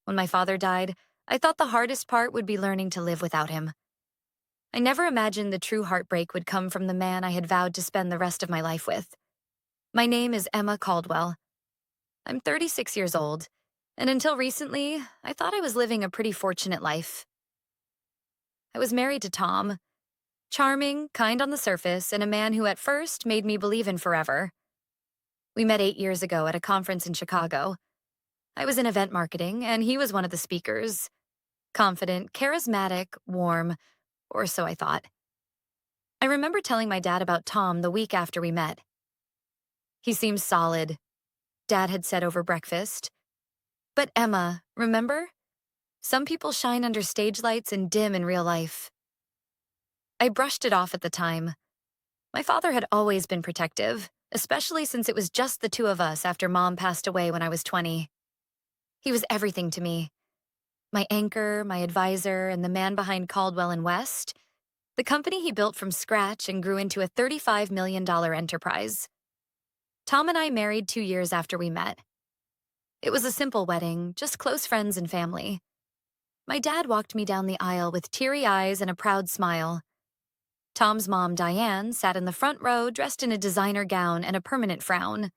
When my father died, I thought the hardest part would be learning to live without him. I never imagined the true heartbreak would come from the man I had vowed to spend the rest of my life with. My name is Emma Caldwell. I'm 36 years old, and until recently, I thought I was living a pretty fortunate life. I was married to Tom, charming, kind on the surface, and a man who at first made me believe in forever. We met 8 years ago at a conference in Chicago. I was in event marketing, and he was one of the speakers. Confident, charismatic, warm, or so I thought. I remember telling my dad about Tom the week after we met. He seems solid, Dad had said over breakfast. But Emma, remember? Some people shine under stage lights and dim in real life. I brushed it off at the time. My father had always been protective, especially since it was just the two of us after Mom passed away when I was 20. He was everything to me. My anchor, my advisor, and the man behind Caldwell and West, the company he built from scratch and grew into a $35 million enterprise. Tom and I married 2 years after we met. It was a simple wedding, just close friends and family. My dad walked me down the aisle with teary eyes and a proud smile. Tom's mom, Diane, sat in the front row dressed in a designer gown and a permanent frown.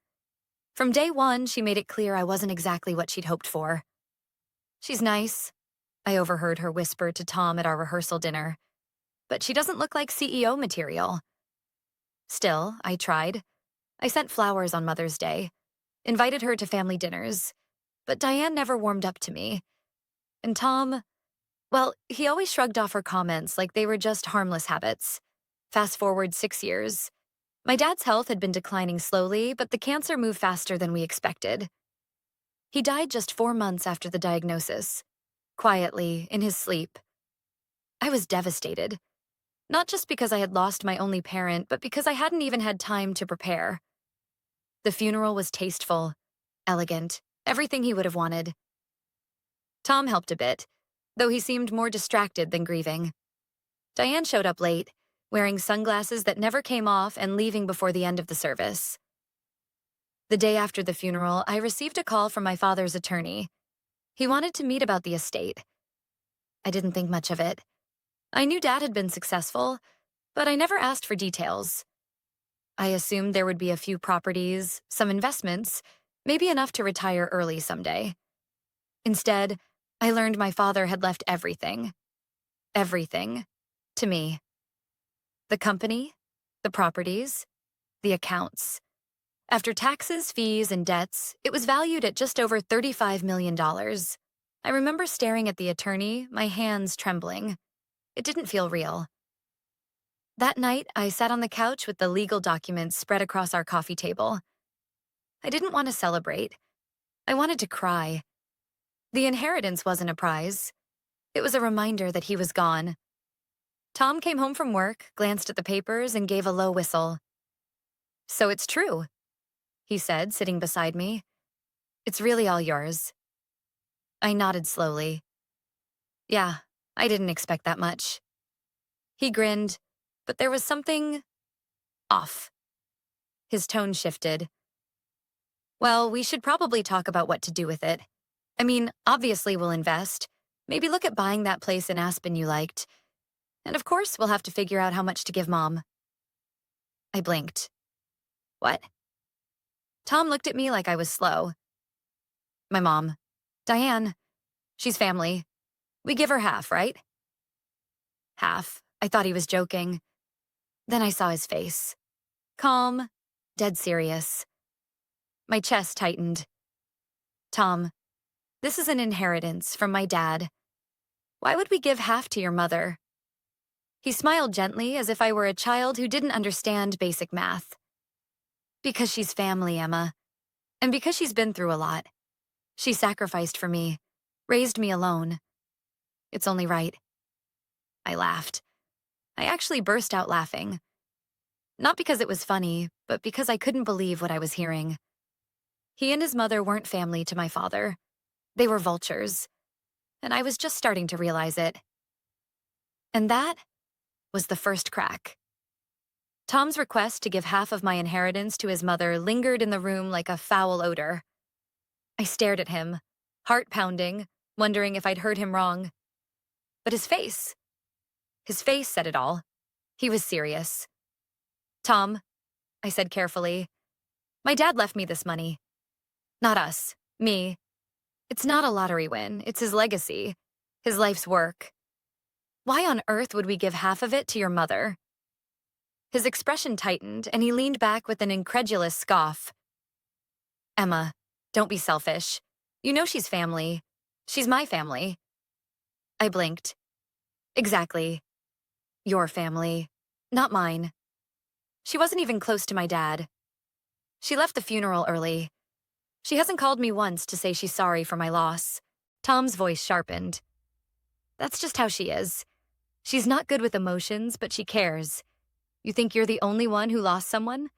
From day one, she made it clear I wasn't exactly what she'd hoped for. "She's nice," I overheard her whisper to Tom at our rehearsal dinner. "But she doesn't look like CEO material." Still, I tried. I sent flowers on Mother's Day, invited her to family dinners, but Diane never warmed up to me. And Tom, well, he always shrugged off her comments like they were just harmless habits. Fast forward 6 years. My dad's health had been declining slowly, but the cancer moved faster than we expected. He died just 4 months after the diagnosis, quietly, in his sleep. I was devastated. Not just because I had lost my only parent, but because I hadn't even had time to prepare. The funeral was tasteful, elegant, everything he would have wanted. Tom helped a bit, though he seemed more distracted than grieving. Diane showed up late, wearing sunglasses that never came off and leaving before the end of the service. The day after the funeral, I received a call from my father's attorney. He wanted to meet about the estate. I didn't think much of it. I knew Dad had been successful, but I never asked for details. I assumed there would be a few properties, some investments, maybe enough to retire early someday. Instead, I learned my father had left everything, to me. The company, the properties, the accounts. After taxes, fees, and debts, it was valued at just over $35 million. I remember staring at the attorney, my hands trembling. It didn't feel real. That night, I sat on the couch with the legal documents spread across our coffee table. I didn't want to celebrate. I wanted to cry. The inheritance wasn't a prize. It was a reminder that he was gone. Tom came home from work, glanced at the papers, and gave a low whistle. "So it's true," he said, sitting beside me. "It's really all yours." I nodded slowly. "Yeah, I didn't expect that much." He grinned, but there was something off. His tone shifted. "Well, we should probably talk about what to do with it. I mean, obviously we'll invest. Maybe look at buying that place in Aspen you liked. And of course, we'll have to figure out how much to give Mom." I blinked. "What?" Tom looked at me like I was slow. "My mom. Diane. She's family. We give her half, right?" Half. I thought he was joking. Then I saw his face. Calm, dead serious. My chest tightened. "Tom, this is an inheritance from my dad. Why would we give half to your mother?" He smiled gently as if I were a child who didn't understand basic math. "Because she's family, Emma. And because she's been through a lot. She sacrificed for me, raised me alone. It's only right." I laughed. I actually burst out laughing. Not because it was funny, but because I couldn't believe what I was hearing. He and his mother weren't family to my father. They were vultures. And I was just starting to realize it. And that was the first crack. Tom's request to give half of my inheritance to his mother lingered in the room like a foul odor. I stared at him, heart pounding, wondering if I'd heard him wrong. But his face said it all. He was serious. Tom, I said carefully, my dad left me this money. Not us, me. It's not a lottery win, it's his legacy, his life's work. Why on earth would we give half of it to your mother? His expression tightened, and he leaned back with an incredulous scoff. Emma, don't be selfish. You know she's family. She's my family. I blinked. Exactly. Your family, not mine. She wasn't even close to my dad. She left the funeral early. She hasn't called me once to say she's sorry for my loss. Tom's voice sharpened. That's just how she is. She's not good with emotions, but she cares. You think you're the only one who lost someone?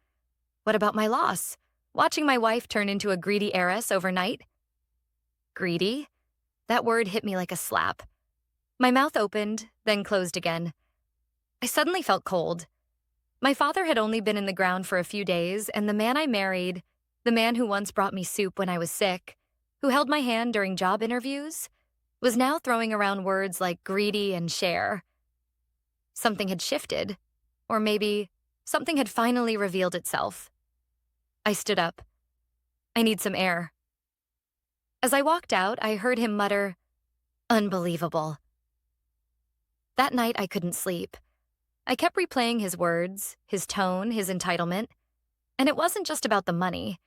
What about my loss? Watching my wife turn into a greedy heiress overnight? Greedy? That word hit me like a slap. My mouth opened, then closed again. I suddenly felt cold. My father had only been in the ground for a few days, and the man I married, the man who once brought me soup when I was sick, who held my hand during job interviews, was now throwing around words like greedy and share. Something had shifted, or maybe something had finally revealed itself. I stood up. I need some air. As I walked out, I heard him mutter, "Unbelievable." That night, I couldn't sleep. I kept replaying his words, his tone, his entitlement. And it wasn't just about the money.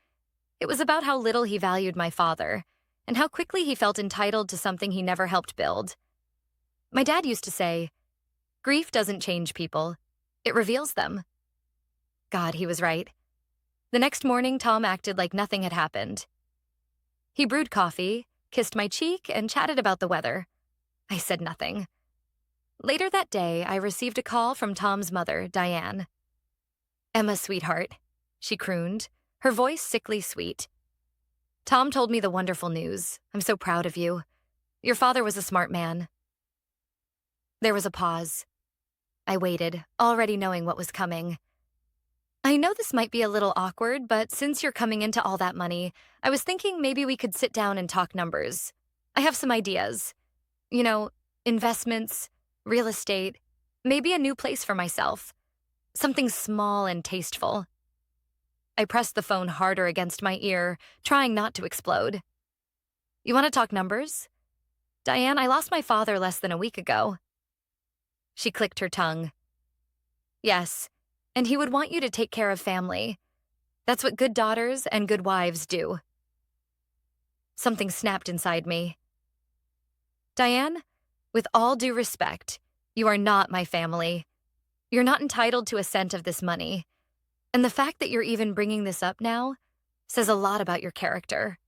It was about how little he valued my father, and how quickly he felt entitled to something he never helped build. My dad used to say, "Grief doesn't change people. It reveals them." God, he was right. The next morning, Tom acted like nothing had happened. He brewed coffee, kissed my cheek, and chatted about the weather. I said nothing. Later that day, I received a call from Tom's mother, Diane. "Emma, sweetheart," she crooned, her voice sickly sweet. "Tom told me the wonderful news. I'm so proud of you. Your father was a smart man." There was a pause. I waited, already knowing what was coming. "I know this might be a little awkward, but since you're coming into all that money, I was thinking maybe we could sit down and talk numbers. I have some ideas. You know, investments, real estate, maybe a new place for myself. Something small and tasteful." I pressed the phone harder against my ear, trying not to explode. "You want to talk numbers? Diane, I lost my father less than a week ago." She clicked her tongue. "Yes, and he would want you to take care of family. That's what good daughters and good wives do." Something snapped inside me. "Diane, with all due respect, you are not my family. You're not entitled to a cent of this money. And the fact that you're even bringing this up now says a lot about your character."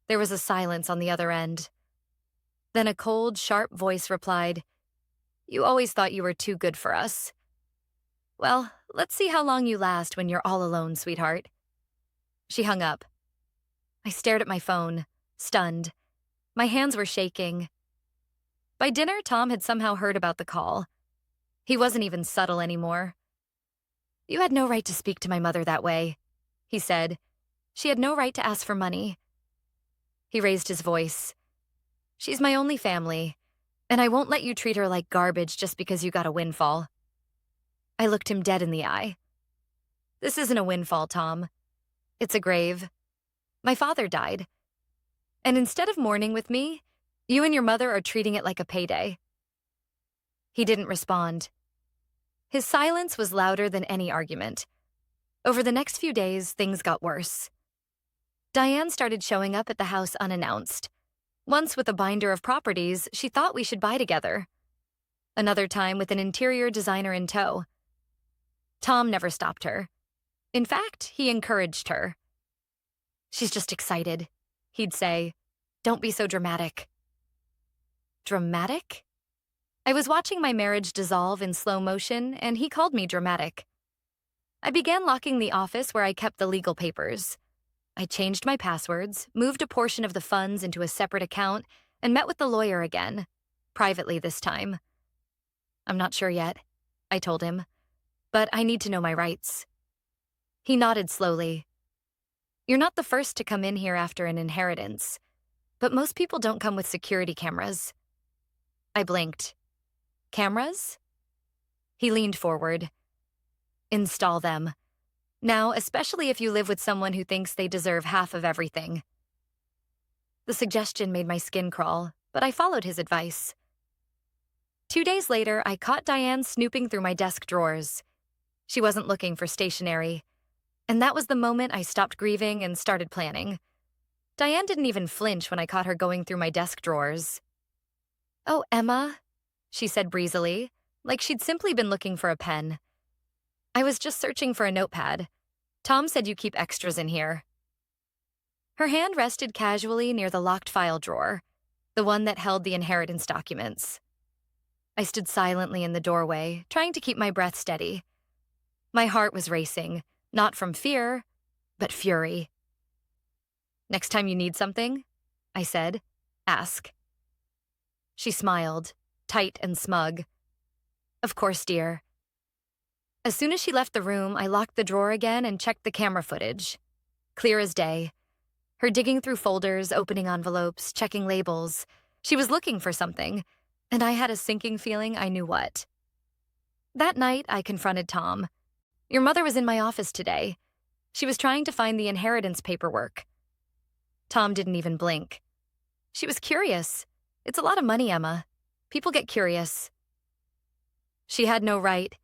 There was a silence on the other end. Then a cold, sharp voice replied, "You always thought you were too good for us. Well, let's see how long you last when you're all alone, sweetheart." She hung up. I stared at my phone, stunned. My hands were shaking. By dinner, Tom had somehow heard about the call. He wasn't even subtle anymore. "You had no right to speak to my mother that way," he said. "She had no right to ask for money." He raised his voice. "She's my only family, and I won't let you treat her like garbage just because you got a windfall." I looked him dead in the eye. "This isn't a windfall, Tom. It's a grave. My father died. And instead of mourning with me, you and your mother are treating it like a payday." He didn't respond. His silence was louder than any argument. Over the next few days, things got worse. Diane started showing up at the house unannounced. Once with a binder of properties she thought we should buy together. Another time with an interior designer in tow. Tom never stopped her. In fact, he encouraged her. "She's just excited," he'd say. "Don't be so dramatic." Dramatic? I was watching my marriage dissolve in slow motion, and he called me dramatic. I began locking the office where I kept the legal papers. I changed my passwords, moved a portion of the funds into a separate account, and met with the lawyer again, privately this time. "I'm not sure yet," I told him, "but I need to know my rights." He nodded slowly. "You're not the first to come in here after an inheritance. but most people don't come with security cameras. I blinked. Cameras? He leaned forward. Install them. Now, especially if you live with someone who thinks they deserve half of everything. The suggestion made my skin crawl, but I followed his advice. 2 days later, I caught Diane snooping through my desk drawers. She wasn't looking for stationery, and that was the moment I stopped grieving and started planning. Diane didn't even flinch when I caught her going through my desk drawers. "Oh, Emma," she said breezily, like she'd simply been looking for a pen. "I was just searching for a notepad. Tom said you keep extras in here." Her hand rested casually near the locked file drawer, the one that held the inheritance documents. I stood silently in the doorway, trying to keep my breath steady. My heart was racing, not from fear, but fury. "Next time you need something," I said, "ask." She smiled, tight and smug. "Of course, dear." As soon as she left the room, I locked the drawer again and checked the camera footage. Clear as day. Her digging through folders, opening envelopes, checking labels. She was looking for something, and I had a sinking feeling I knew what. That night, I confronted Tom. "Your mother was in my office today. She was trying to find the inheritance paperwork." Tom didn't even blink. "She was curious. It's a lot of money, Emma. People get curious." She had no right.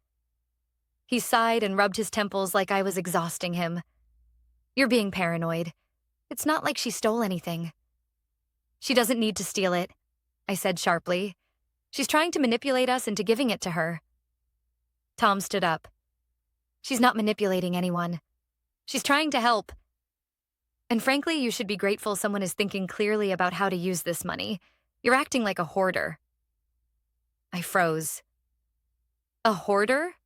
He sighed and rubbed his temples like I was exhausting him. "You're being paranoid. It's not like she stole anything." "She doesn't need to steal it," I said sharply. "She's trying to manipulate us into giving it to her." Tom stood up. "She's not manipulating anyone. She's trying to help. And frankly, you should be grateful someone is thinking clearly about how to use this money. You're acting like a hoarder." I froze. A hoarder?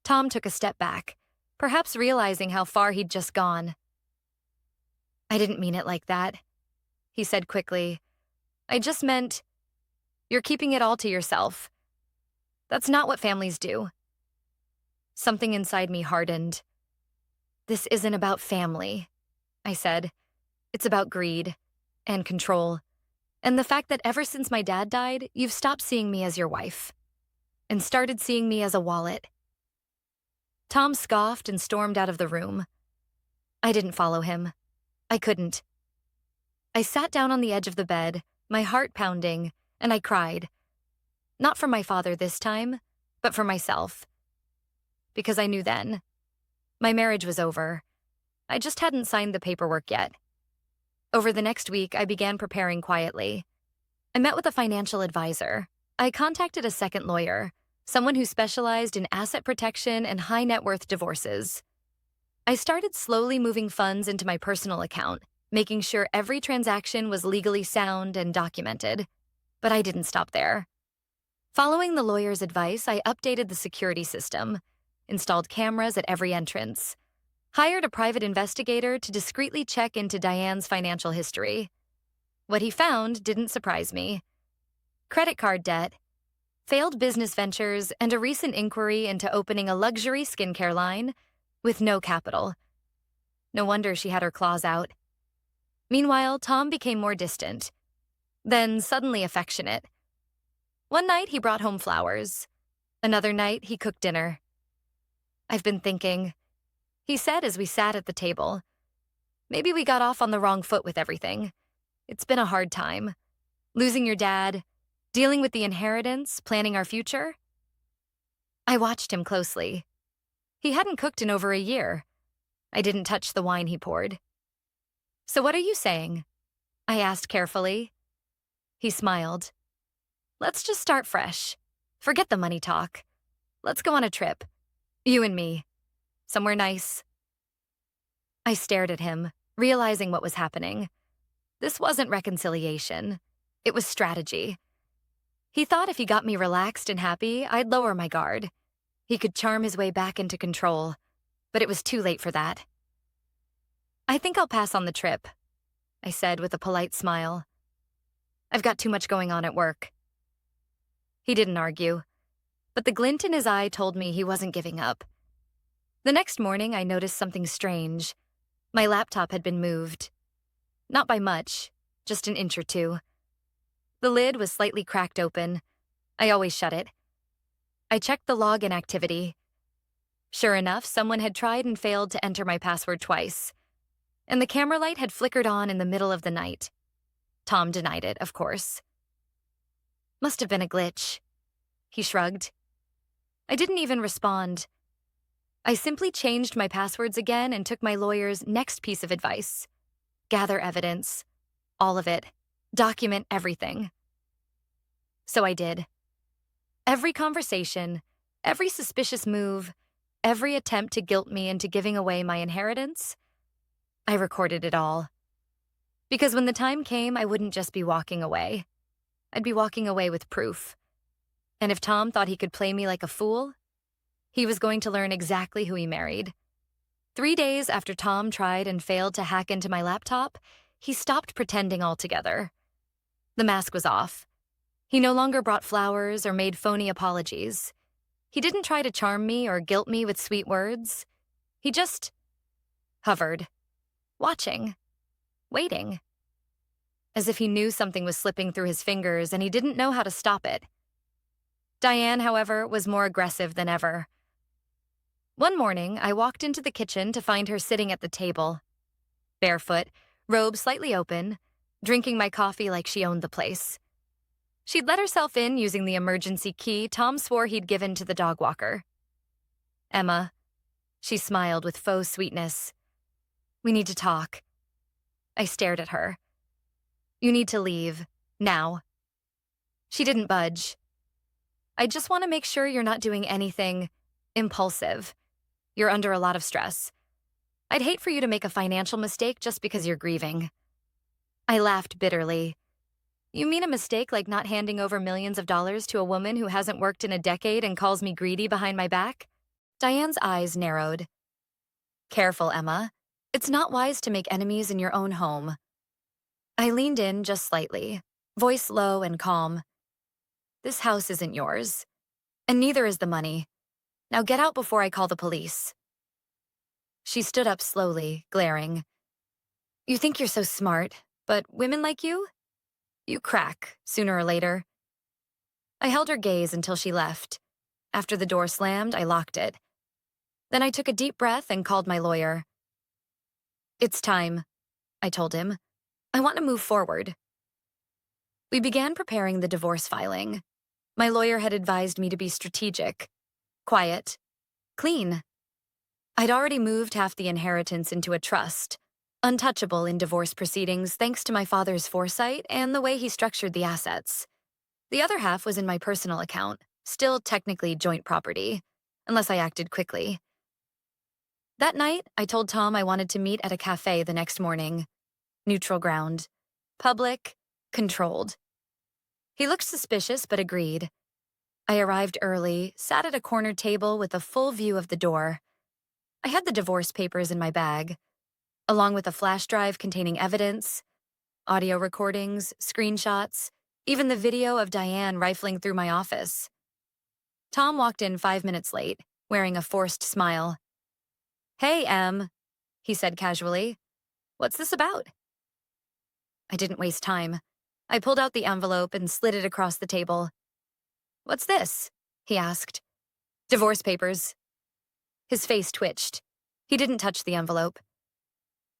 Tom took a step back, perhaps realizing how far he'd just gone. "I didn't mean it like that," he said quickly. "I just meant you're keeping it all to yourself. That's not what families do." Something inside me hardened. "This isn't about family," I said. "It's about greed and control. And the fact that ever since my dad died, you've stopped seeing me as your wife and started seeing me as a wallet." Tom scoffed and stormed out of the room. I didn't follow him. I couldn't. I sat down on the edge of the bed, my heart pounding, and I cried. Not for my father this time, but for myself. Because I knew then. My marriage was over. I just hadn't signed the paperwork yet. Over the next week, I began preparing quietly. I met with a financial advisor. I contacted a second lawyer, someone who specialized in asset protection and high net worth divorces. I started slowly moving funds into my personal account, making sure every transaction was legally sound and documented. But I didn't stop there. Following the lawyer's advice, I updated the security system, installed cameras at every entrance, hired a private investigator to discreetly check into Diane's financial history. What he found didn't surprise me. Credit card debt, failed business ventures, and a recent inquiry into opening a luxury skincare line with no capital. No wonder she had her claws out. Meanwhile, Tom became more distant, then suddenly affectionate. One night, he brought home flowers. Another night, he cooked dinner. "I've been thinking," he said as we sat at the table. "Maybe we got off on the wrong foot with everything. It's been a hard time. Losing your dad, dealing with the inheritance, planning our future." I watched him closely. He hadn't cooked in over a year. I didn't touch the wine he poured. "So what are you saying?" I asked carefully. He smiled. "Let's just start fresh. Forget the money talk. Let's go on a trip. You and me. Somewhere nice." I stared at him, realizing what was happening. This wasn't reconciliation. It was strategy. He thought if he got me relaxed and happy, I'd lower my guard. He could charm his way back into control, but it was too late for that. "I think I'll pass on the trip," I said with a polite smile. "I've got too much going on at work." He didn't argue, but the glint in his eye told me he wasn't giving up. The next morning, I noticed something strange. My laptop had been moved. Not by much, just an inch or two. The lid was slightly cracked open. I always shut it. I checked the login activity. Sure enough, someone had tried and failed to enter my password twice, and the camera light had flickered on in the middle of the night. Tom denied it, of course. Must have been a glitch. He shrugged. I didn't even respond. I simply changed my passwords again and took my lawyer's next piece of advice. Gather evidence. All of it. Document everything. So I did. Every conversation, every suspicious move, every attempt to guilt me into giving away my inheritance, I recorded it all. Because when the time came, I wouldn't just be walking away. I'd be walking away with proof. And if Tom thought he could play me like a fool, he was going to learn exactly who he married. 3 days after Tom tried and failed to hack into my laptop, he stopped pretending altogether. The mask was off. He no longer brought flowers or made phony apologies. He didn't try to charm me or guilt me with sweet words. He just hovered, watching, waiting, as if he knew something was slipping through his fingers and he didn't know how to stop it. Diane, however, was more aggressive than ever. One morning, I walked into the kitchen to find her sitting at the table, barefoot, robe slightly open, drinking my coffee like she owned the place. She'd let herself in using the emergency key Tom swore he'd given to the dog walker. Emma, she smiled with faux sweetness. We need to talk. I stared at her. You need to leave, now. She didn't budge. I just want to make sure you're not doing anything impulsive. You're under a lot of stress. I'd hate for you to make a financial mistake just because you're grieving. I laughed bitterly. You mean a mistake like not handing over millions of dollars to a woman who hasn't worked in a decade and calls me greedy behind my back? Diane's eyes narrowed. Careful, Emma. It's not wise to make enemies in your own home. I leaned in just slightly, voice low and calm. This house isn't yours, and neither is the money. Now get out before I call the police. She stood up slowly, glaring. You think you're so smart, but women like you crack, sooner or later. I held her gaze until she left. After the door slammed, I locked it. Then I took a deep breath and called my lawyer. It's time, I told him. I want to move forward. We began preparing the divorce filing. My lawyer had advised me to be strategic, quiet, clean. I'd already moved half the inheritance into a trust, untouchable in divorce proceedings thanks to my father's foresight and the way he structured the assets. The other half was in my personal account, still technically joint property, unless I acted quickly. That night, I told Tom I wanted to meet at a cafe the next morning. Neutral ground. Public, controlled. He looked suspicious but agreed. I arrived early, sat at a corner table with a full view of the door. I had the divorce papers in my bag, along with a flash drive containing evidence, audio recordings, screenshots, even the video of Diane rifling through my office. Tom walked in 5 minutes late, wearing a forced smile. Hey, Em, he said casually. What's this about? I didn't waste time. I pulled out the envelope and slid it across the table. What's this? He asked. Divorce papers. His face twitched. He didn't touch the envelope.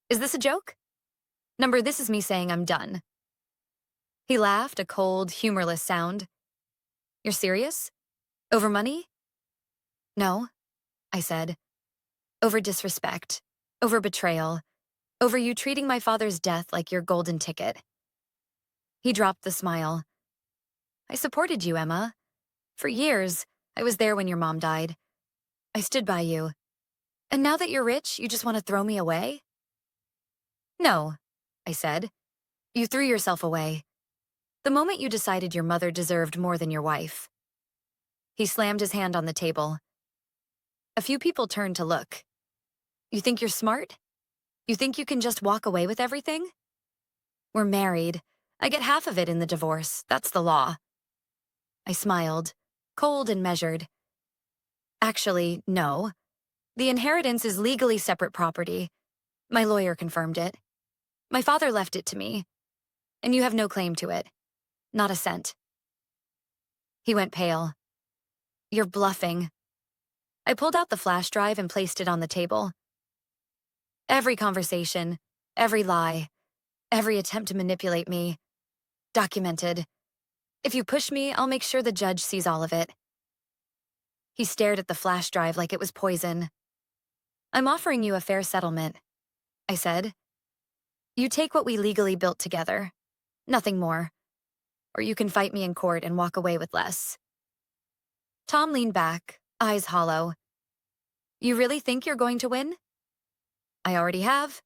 Is this a joke? Number, this is me saying I'm done. He laughed, a cold, humorless sound. You're serious? Over money? No, I said. Over disrespect. Over betrayal. Over you treating my father's death like your golden ticket. He dropped the smile. I supported you, Emma. For years, I was there when your mom died. I stood by you. And now that you're rich, you just want to throw me away? No, I said. You threw yourself away. The moment you decided your mother deserved more than your wife. He slammed his hand on the table. A few people turned to look. You think you're smart? You think you can just walk away with everything? We're married. I get half of it in the divorce. That's the law. I smiled, cold and measured. Actually, no. The inheritance is legally separate property. My lawyer confirmed it. My father left it to me. And you have no claim to it. Not a cent. He went pale. You're bluffing. I pulled out the flash drive and placed it on the table. Every conversation, every lie, every attempt to manipulate me, documented. If you push me, I'll make sure the judge sees all of it. He stared at the flash drive like it was poison. I'm offering you a fair settlement, I said. You take what we legally built together. Nothing more. Or you can fight me in court and walk away with less. Tom leaned back, eyes hollow. You really think you're going to win? I already have.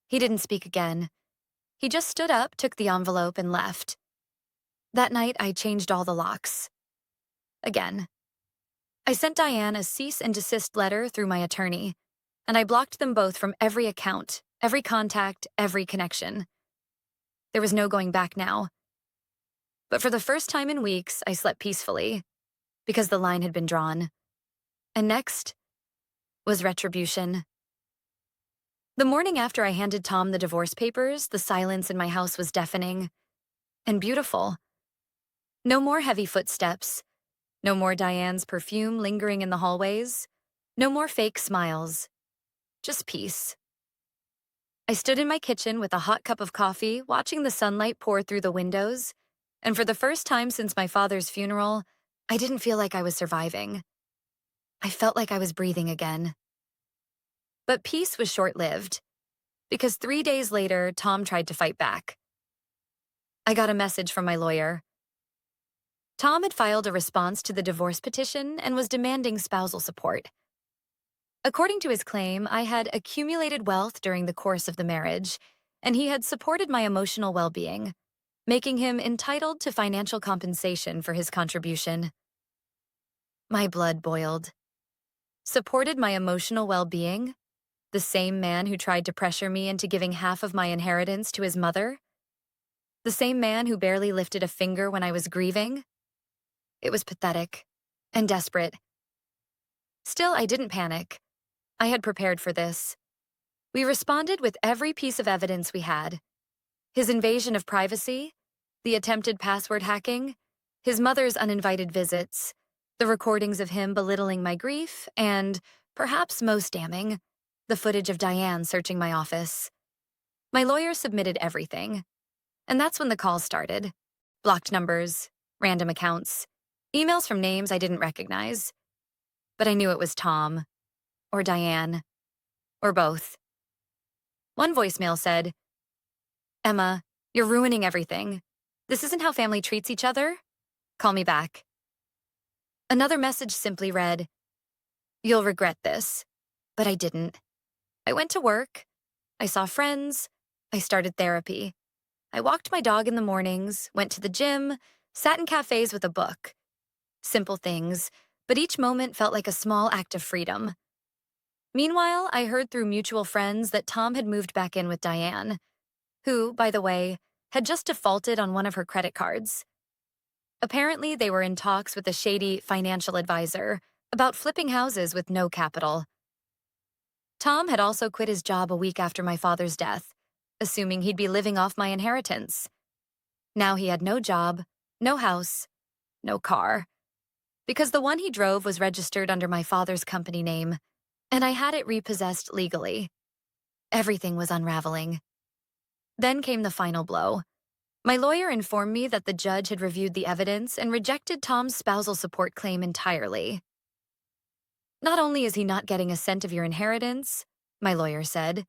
He didn't speak again. He just stood up, took the envelope, and left. That night, I changed all the locks. Again. I sent Diane a cease and desist letter through my attorney, and I blocked them both from every account, every contact, every connection. There was no going back now. But for the first time in weeks, I slept peacefully, because the line had been drawn. And next was retribution. The morning after I handed Tom the divorce papers, the silence in my house was deafening and beautiful. No more heavy footsteps. No more Diane's perfume lingering in the hallways. No more fake smiles. Just peace. I stood in my kitchen with a hot cup of coffee, watching the sunlight pour through the windows, and for the first time since my father's funeral, I didn't feel like I was surviving. I felt like I was breathing again. But peace was short-lived, because 3 days later, Tom tried to fight back. I got a message from my lawyer. Tom had filed a response to the divorce petition and was demanding spousal support. According to his claim, I had accumulated wealth during the course of the marriage, and he had supported my emotional well-being, making him entitled to financial compensation for his contribution. My blood boiled. Supported my emotional well-being? The same man who tried to pressure me into giving half of my inheritance to his mother? The same man who barely lifted a finger when I was grieving? It was pathetic and desperate. Still, I didn't panic. I had prepared for this. We responded with every piece of evidence we had. His invasion of privacy, the attempted password hacking, his mother's uninvited visits, the recordings of him belittling my grief, and, perhaps most damning, the footage of Diane searching my office. My lawyer submitted everything. And that's when the calls started. Blocked numbers, random accounts, emails from names I didn't recognize. But I knew it was Tom, or Diane, or both. One voicemail said, Emma, you're ruining everything. This isn't how family treats each other. Call me back. Another message simply read, You'll regret this. But I didn't. I went to work. I saw friends. I started therapy. I walked my dog in the mornings, went to the gym, sat in cafes with a book. Simple things, but each moment felt like a small act of freedom. Meanwhile, I heard through mutual friends that Tom had moved back in with Diane, who, by the way, had just defaulted on one of her credit cards. Apparently, they were in talks with a shady financial advisor about flipping houses with no capital. Tom had also quit his job a week after my father's death, assuming he'd be living off my inheritance. Now he had no job, no house, no car, because the one he drove was registered under my father's company name, and I had it repossessed legally. Everything was unraveling. Then came the final blow. My lawyer informed me that the judge had reviewed the evidence and rejected Tom's spousal support claim entirely. Not only is he not getting a cent of your inheritance, my lawyer said,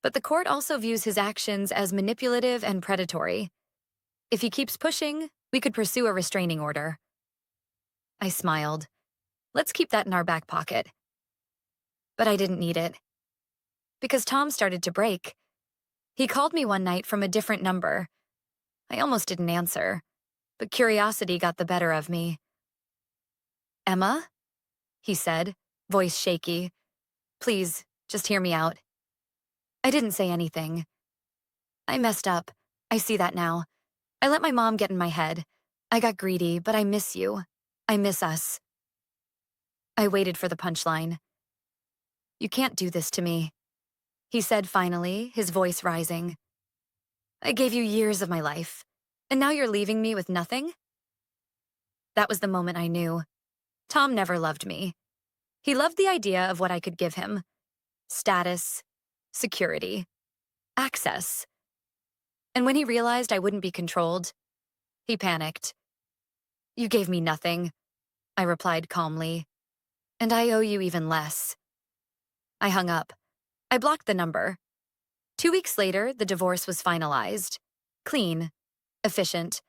but the court also views his actions as manipulative and predatory. If he keeps pushing, we could pursue a restraining order. I smiled. Let's keep that in our back pocket. But I didn't need it. Because Tom started to break. He called me one night from a different number. I almost didn't answer, but curiosity got the better of me. Emma? He said, voice shaky. Please, just hear me out. I didn't say anything. I messed up. I see that now. I let my mom get in my head. I got greedy, but I miss you. I miss us. I waited for the punchline. You can't do this to me, he said finally, his voice rising. I gave you years of my life, and now you're leaving me with nothing? That was the moment I knew. Tom never loved me. He loved the idea of what I could give him: status, security, access. And when he realized I wouldn't be controlled, he panicked. You gave me nothing, I replied calmly, and I owe you even less. I hung up. I blocked the number. 2 weeks later, the divorce was finalized. Clean, efficient.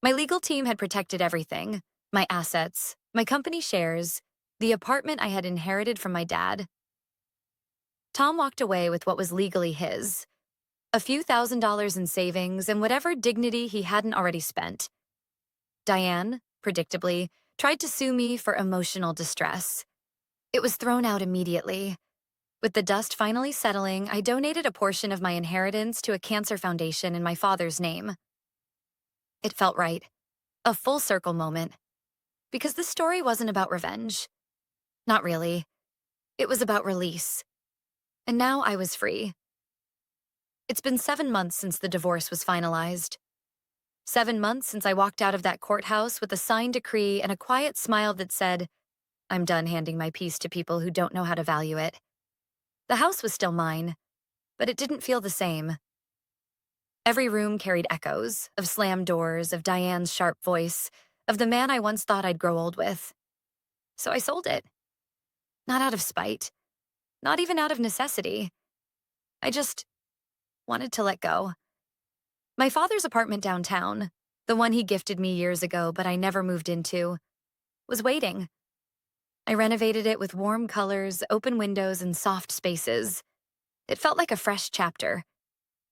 My legal team had protected everything: my assets, my company shares, the apartment I had inherited from my dad. Tom walked away with what was legally his: a few $1,000s in savings and whatever dignity he hadn't already spent. Diane, predictably, tried to sue me for emotional distress. It was thrown out immediately. With the dust finally settling, I donated a portion of my inheritance to a cancer foundation in my father's name. It felt right. A full circle moment. Because the story wasn't about revenge. Not really. It was about release. And now I was free. It's been 7 months since the divorce was finalized. 7 months since I walked out of that courthouse with a signed decree and a quiet smile that said, I'm done handing my peace to people who don't know how to value it. The house was still mine, but it didn't feel the same. Every room carried echoes of slammed doors, of Diane's sharp voice, of the man I once thought I'd grow old with. So I sold it. Not out of spite. Not even out of necessity. I just wanted to let go. My father's apartment downtown, the one he gifted me years ago but I never moved into, was waiting. I renovated it with warm colors, open windows, and soft spaces. It felt like a fresh chapter.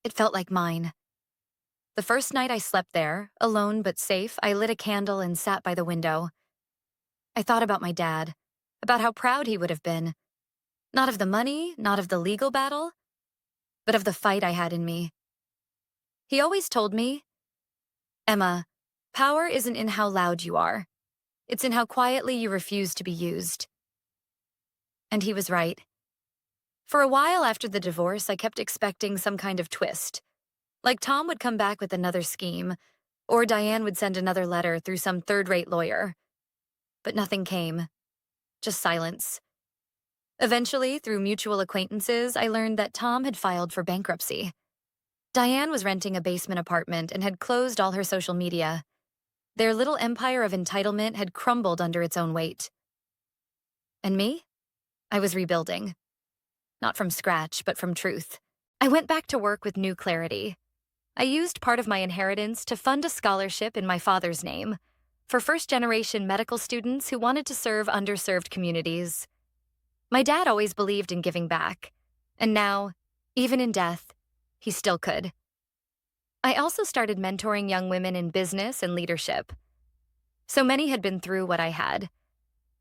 It felt like mine. The first night I slept there, alone but safe, I lit a candle and sat by the window. I thought about my dad, about how proud he would have been. Not of the money, not of the legal battle, but of the fight I had in me. He always told me, Emma, power isn't in how loud you are. It's in how quietly you refuse to be used. And he was right. For a while after the divorce, I kept expecting some kind of twist. Like Tom would come back with another scheme, or Diane would send another letter through some third-rate lawyer. But nothing came. Just silence. Eventually, through mutual acquaintances, I learned that Tom had filed for bankruptcy. Diane was renting a basement apartment and had closed all her social media. Their little empire of entitlement had crumbled under its own weight. And me? I was rebuilding. Not from scratch, but from truth. I went back to work with new clarity. I used part of my inheritance to fund a scholarship in my father's name for first-generation medical students who wanted to serve underserved communities. My dad always believed in giving back, and now, even in death, he still could. I also started mentoring young women in business and leadership. So many had been through what I had.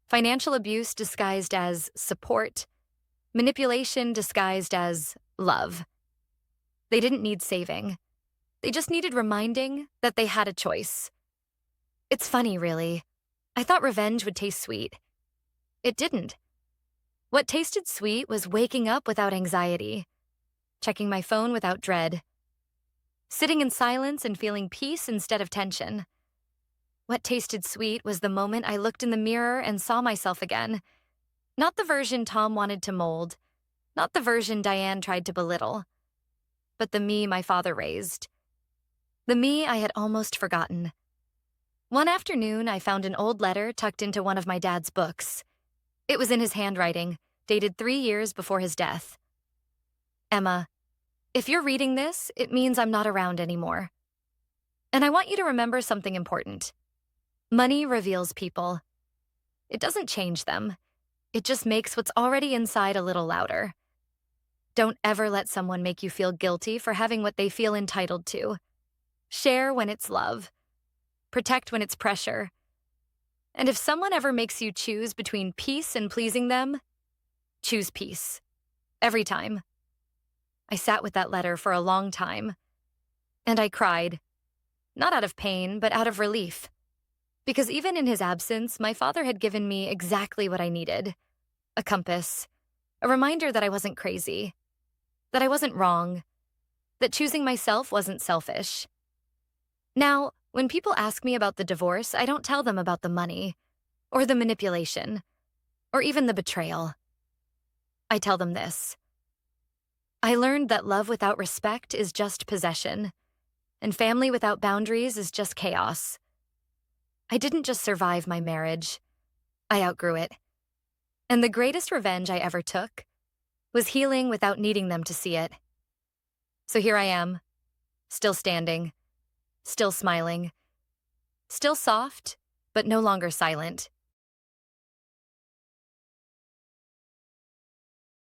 Financial abuse disguised as support, manipulation disguised as love. They didn't need saving. They just needed reminding that they had a choice. It's funny, really. I thought revenge would taste sweet. It didn't. What tasted sweet was waking up without anxiety, checking my phone without dread, sitting in silence and feeling peace instead of tension. What tasted sweet was the moment I looked in the mirror and saw myself again. Not the version Tom wanted to mold, not the version Diane tried to belittle, but the me my father raised. The me I had almost forgotten. One afternoon, I found an old letter tucked into one of my dad's books. It was in his handwriting, dated 3 years before his death. Emma, if you're reading this, it means I'm not around anymore. And I want you to remember something important. Money reveals people. It doesn't change them. It just makes what's already inside a little louder. Don't ever let someone make you feel guilty for having what they feel entitled to. Share when it's love. Protect when it's pressure. And if someone ever makes you choose between peace and pleasing them, choose peace. Every time. I sat with that letter for a long time. And I cried. Not out of pain, but out of relief. Because even in his absence, my father had given me exactly what I needed. A compass. A reminder that I wasn't crazy. That I wasn't wrong. that choosing myself wasn't selfish. Now, when people ask me about the divorce, I don't tell them about the money, or the manipulation, or even the betrayal. I tell them this. I learned that love without respect is just possession, and family without boundaries is just chaos. I didn't just survive my marriage, I outgrew it. And the greatest revenge I ever took was healing without needing them to see it. So here I am, still standing, still smiling, still soft, but no longer silent.